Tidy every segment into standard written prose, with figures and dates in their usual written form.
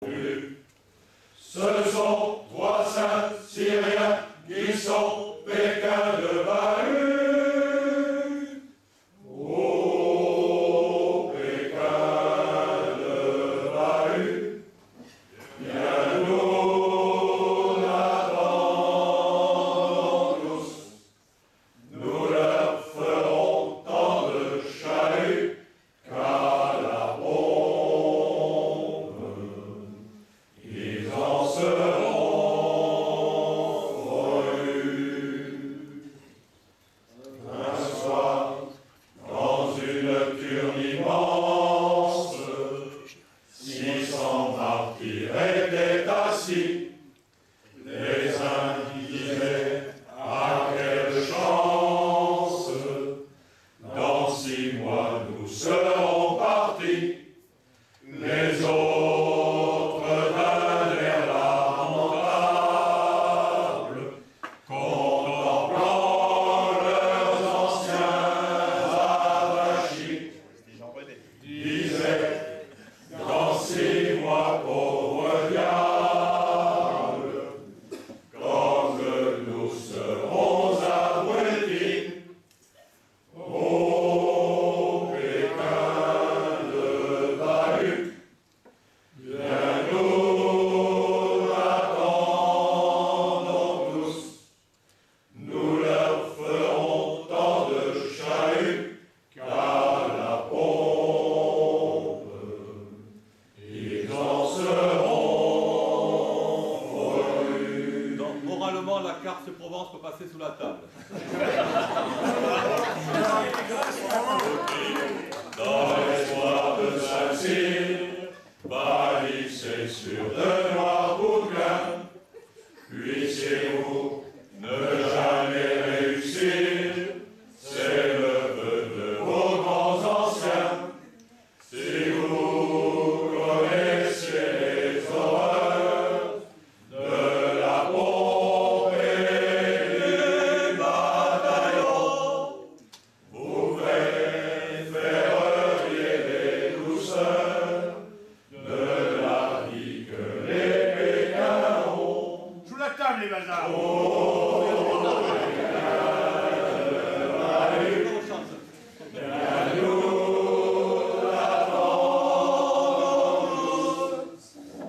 Ce sont 3 saints syriens qui sont Pékin de Bahut. Oh, Pékin de Bahut, viens nous l'attendons tous. Nous leur ferons tant de chahuts qu'à la pompe. Ils en seront revenus. Un soir, dans une nocturne immense, 600 martyrs étaient assis. Les uns disaient: ah, quelle chance! Dans 6 mois, nous serons partis. Les autres d'un air lamentable, contemplant leurs anciens avachis, disaient: dans 6 mois, pauvre diable, quand nous serons abrutis. Oh, Pékin de Bahut, viens nous l'attendons tous. Nous leur ferons tant de chahuts qu'à la pompe. Ils en seront revenus. Donc, moralement, la carte Provence peut passer sous la table. Dans l'espoir de Saint-Cyr, balisés sur de noirs bouquins, puissiez-vous ne jamais réussir, c'est le vœu de vos grands anciens. Si vous connaissiez les horreurs de la pompe et du bataillon, vous préféreriez les douceurs de la vie que les Pékins ont. Sous la table, les bazars.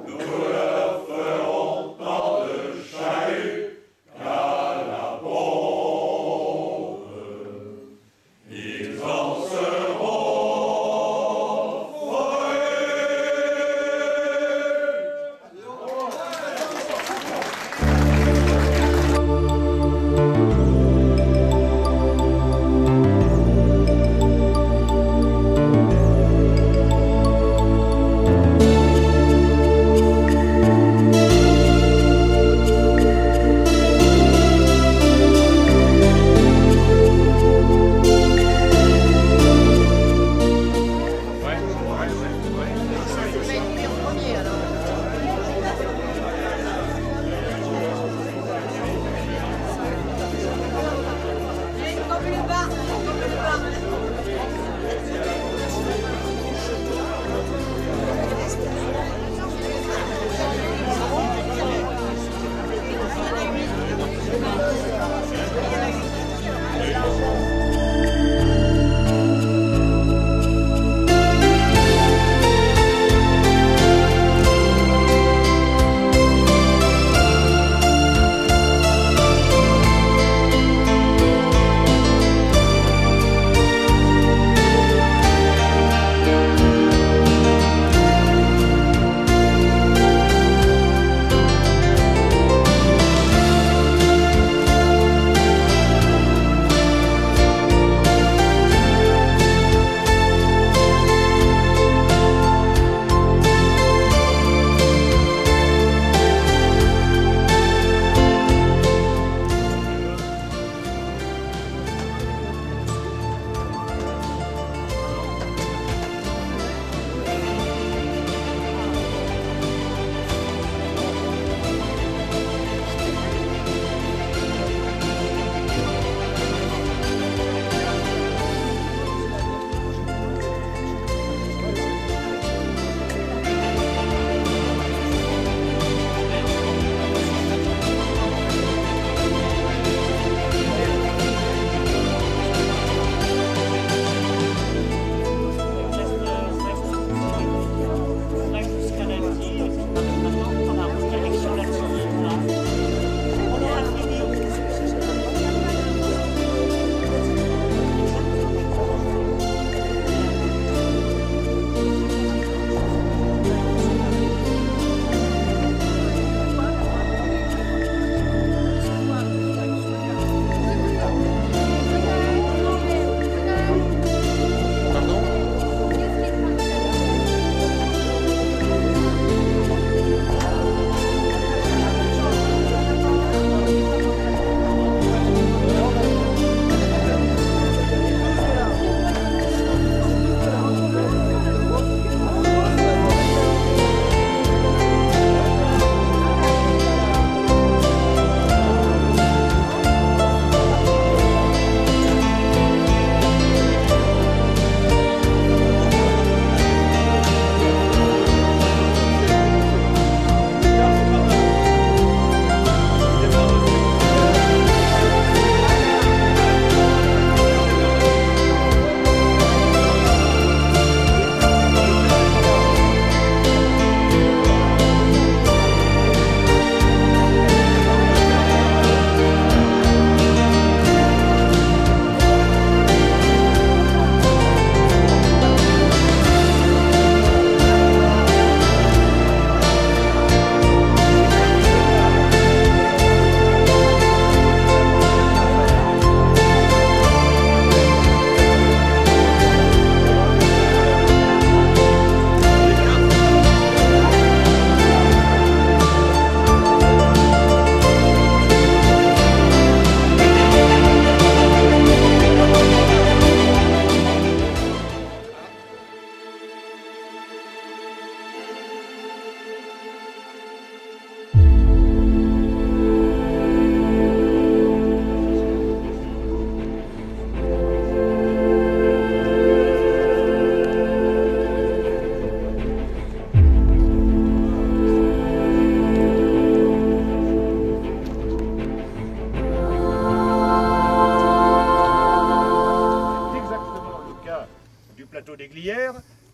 Nous leur ferons tant de chahuts qu'à la pompe. Ils en seront revenus.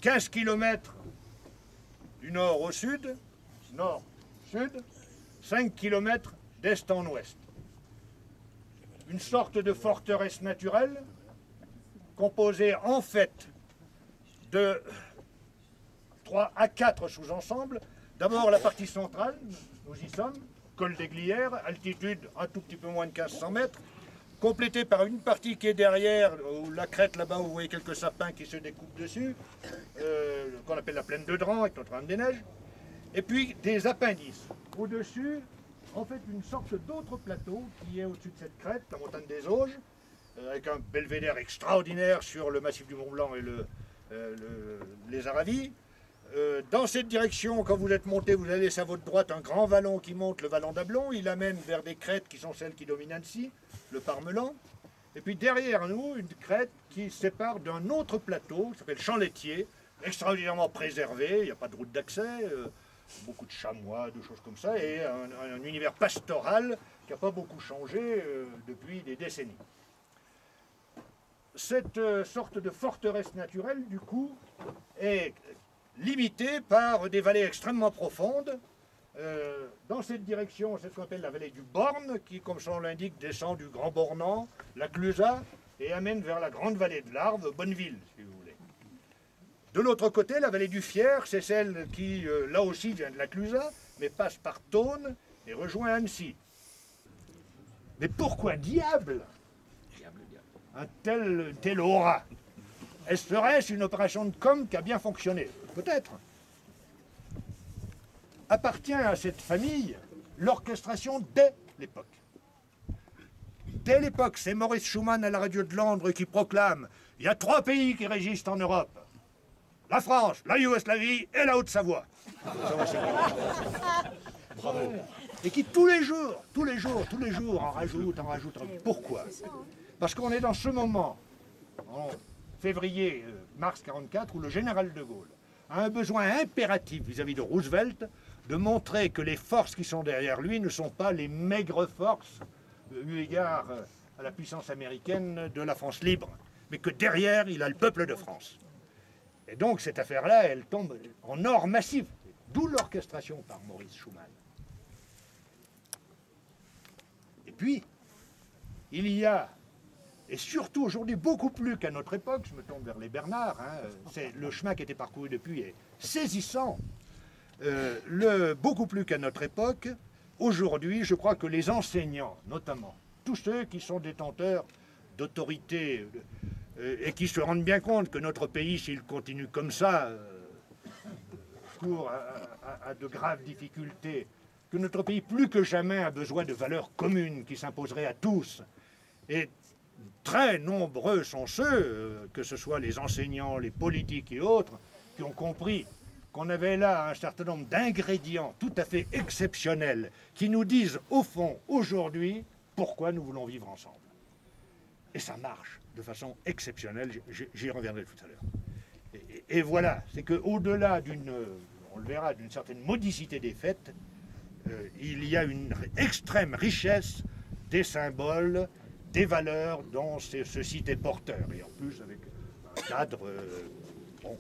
15 km du nord au sud, nord-sud, 5 km d'est en ouest. Une sorte de forteresse naturelle composée en fait de 3 à 4 sous-ensembles. D'abord la partie centrale, nous y sommes, col des Glières, altitude un tout petit peu moins de 1500 mètres, complétée par une partie qui est derrière, où la crête là-bas, où vous voyez quelques sapins qui se découpent dessus, qu'on appelle la plaine de Dran avec Notre-Dame des Neiges, et puis des appendices. Au-dessus, en fait, une sorte d'autre plateau qui est au-dessus de cette crête, la montagne des Auges, avec un belvédère extraordinaire sur le massif du Mont-Blanc et les Aravis. Dans cette direction, quand vous êtes monté, vous allez à votre droite un grand vallon qui monte, le vallon d'Ablon. Il amène vers des crêtes qui sont celles qui dominent Annecy, le Parmelan. Et puis derrière nous, une crête qui sépare d'un autre plateau qui s'appelle Champ-Laitier, extraordinairement préservé, il n'y a pas de route d'accès, beaucoup de chamois, de choses comme ça, et un univers pastoral qui n'a pas beaucoup changé depuis des décennies. Cette sorte de forteresse naturelle, du coup, est limitée par des vallées extrêmement profondes. Dans cette direction, c'est ce qu'on appelle la vallée du Borne, qui, comme son nom l'indique, descend du Grand Bornand, la Clusaz, et amène vers la grande vallée de l'Arve, Bonneville, si vous voulez. De l'autre côté, la vallée du Fier, c'est celle qui, là aussi, vient de la Clusaz, mais passe par Thônes et rejoint Annecy. Mais pourquoi diable un tel aura? Serait-ce une opération de com qui a bien fonctionné? Peut-être. Appartient à cette famille l'orchestration dès l'époque. Dès l'époque, c'est Maurice Schumann à la radio de Londres qui proclame « Il y a 3 pays qui résistent en Europe. La France, la Yougoslavie et la Haute-Savoie. » Bravo. Et qui tous les jours, en rajoute. Pourquoi? Parce qu'on est dans ce moment, en février, mars 1944, où le général de Gaulle a un besoin impératif vis-à-vis de Roosevelt de montrer que les forces qui sont derrière lui ne sont pas les maigres forces, eu égard à la puissance américaine de la France libre, mais que derrière, il a le peuple de France. Et donc, cette affaire-là, elle tombe en or massif, d'où l'orchestration par Maurice Schumann. Et puis, il y a, et surtout aujourd'hui, beaucoup plus qu'à notre époque, je me tourne vers les Bernards, c'est le chemin qui a été parcouru depuis est saisissant, beaucoup plus qu'à notre époque, aujourd'hui, je crois que les enseignants, notamment, tous ceux qui sont détenteurs d'autorité et qui se rendent bien compte que notre pays, s'il continue comme ça, court à de graves difficultés, que notre pays, plus que jamais, a besoin de valeurs communes qui s'imposeraient à tous. Et très nombreux sont ceux, que ce soit les enseignants, les politiques et autres, qui ont compris qu'on avait là un certain nombre d'ingrédients tout à fait exceptionnels qui nous disent, au fond, aujourd'hui, pourquoi nous voulons vivre ensemble. Et ça marche de façon exceptionnelle, j'y reviendrai tout à l'heure. Et voilà, c'est qu'au-delà d'une, on le verra, d'une certaine modicité des fêtes, il y a une extrême richesse des symboles, des valeurs dont ce site est porteur, et en plus avec un cadre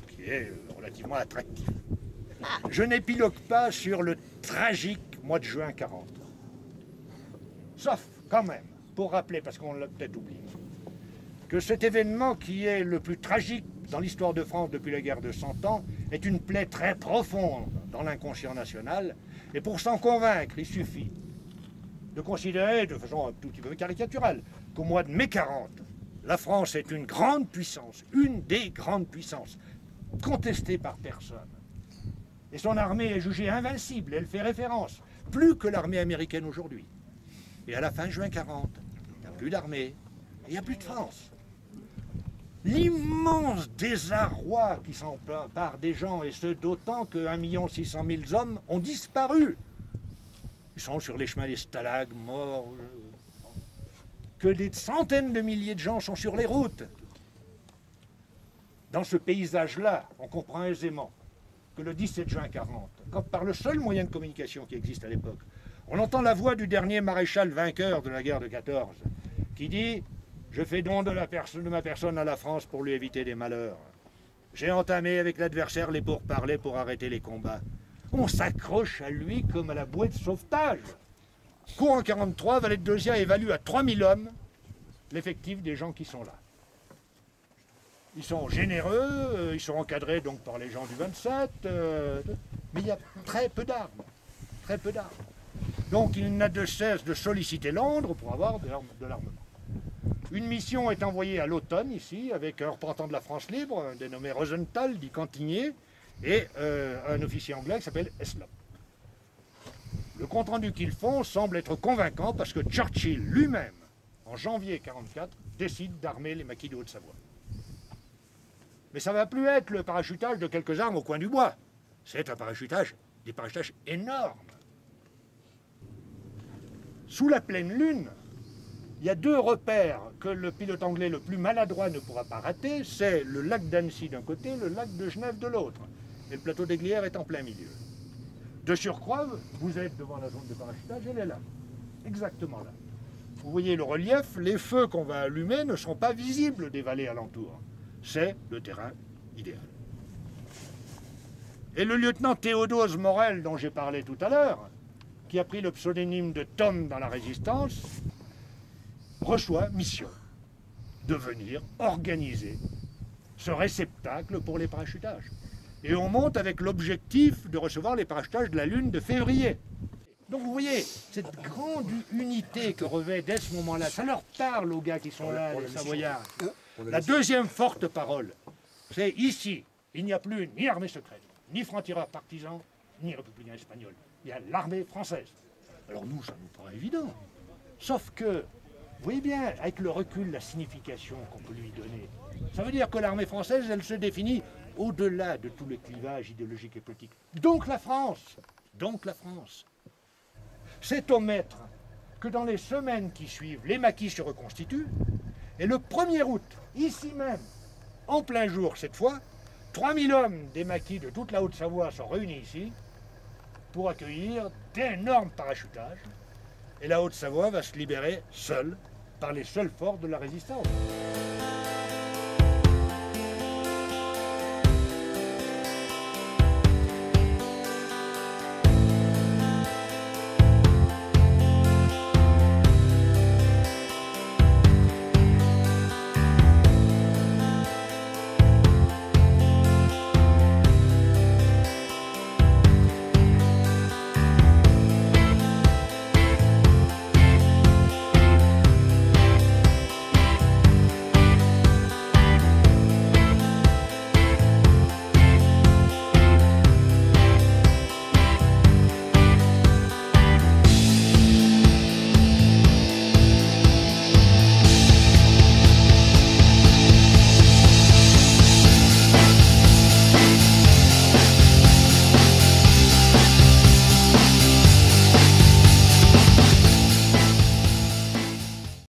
qui est relativement attractif. Je n'épilogue pas sur le tragique mois de juin 40. Sauf, quand même, pour rappeler, parce qu'on l'a peut-être oublié, que cet événement qui est le plus tragique dans l'histoire de France depuis la guerre de 100 ans est une plaie très profonde dans l'inconscient national, et pour s'en convaincre, il suffit de considérer, de façon un tout petit peu caricaturale, qu'au mois de mai 40, la France est une grande puissance, une des grandes puissances, contestée par personne. Et son armée est jugée invincible, elle fait référence, plus que l'armée américaine aujourd'hui. Et à la fin juin 40, il n'y a plus d'armée, il n'y a plus de France. L'immense désarroi qui s'empare des gens, et ce d'autant que 1 600 000 hommes ont disparu. Ils sont sur les chemins des stalags, morts, que des centaines de milliers de gens sont sur les routes. Dans ce paysage-là, on comprend aisément que le 17 juin 40, quand par le seul moyen de communication qui existe à l'époque, on entend la voix du dernier maréchal vainqueur de la guerre de 14, qui dit « Je fais don de ma personne à la France pour lui éviter des malheurs. » J'ai entamé avec l'adversaire les pourparlers pour arrêter les combats. On s'accroche à lui comme à la bouée de sauvetage. Cours en 43, Valette d'Ozia évalue à 3000 hommes l'effectif des gens qui sont là. Ils sont généreux, ils sont encadrés donc par les gens du 27, mais il y a très peu d'armes. Très peu d'armes. Donc il n'a de cesse de solliciter Londres pour avoir de l'armement. Une mission est envoyée à l'automne ici, avec un représentant de la France libre, un dénommé Rosenthal, dit Cantinier, et un officier anglais qui s'appelle Heslop. Le compte-rendu qu'ils font semble être convaincant parce que Churchill lui-même, en janvier 1944, décide d'armer les maquis de Haute-Savoie. Mais ça ne va plus être le parachutage de quelques armes au coin du bois. C'est un parachutage, des parachutages énormes. Sous la pleine lune, il y a deux repères que le pilote anglais le plus maladroit ne pourra pas rater. C'est le lac d'Annecy d'un côté, le lac de Genève de l'autre. Et le plateau des Glières est en plein milieu. De surcroît, vous êtes devant la zone de parachutage, elle est là. Exactement là. Vous voyez le relief, les feux qu'on va allumer ne sont pas visibles des vallées alentours. C'est le terrain idéal. Et le lieutenant Théodose Morel, dont j'ai parlé tout à l'heure, qui a pris le pseudonyme de Tom dans la Résistance, reçoit mission de venir organiser ce réceptacle pour les parachutages. Et on monte avec l'objectif de recevoir les parachutages de la Lune de février. Donc vous voyez, cette grande unité que revêt dès ce moment-là, ça leur parle aux gars qui sont là, les Savoyards. La deuxième forte parole, c'est ici, il n'y a plus ni armée secrète, ni francs-tireurs partisans, ni républicains espagnols. Il y a l'armée française. Alors nous, ça nous paraît évident. Sauf que, vous voyez bien, avec le recul, la signification qu'on peut lui donner, ça veut dire que l'armée française, elle se définit au-delà de tous les clivages idéologiques et politiques. Donc la France, c'est au maître que dans les semaines qui suivent, les maquis se reconstituent, et le 1er août, ici même, en plein jour cette fois, 3000 hommes des maquis de toute la Haute-Savoie sont réunis ici pour accueillir d'énormes parachutages, et la Haute-Savoie va se libérer seule par les seuls forts de la résistance.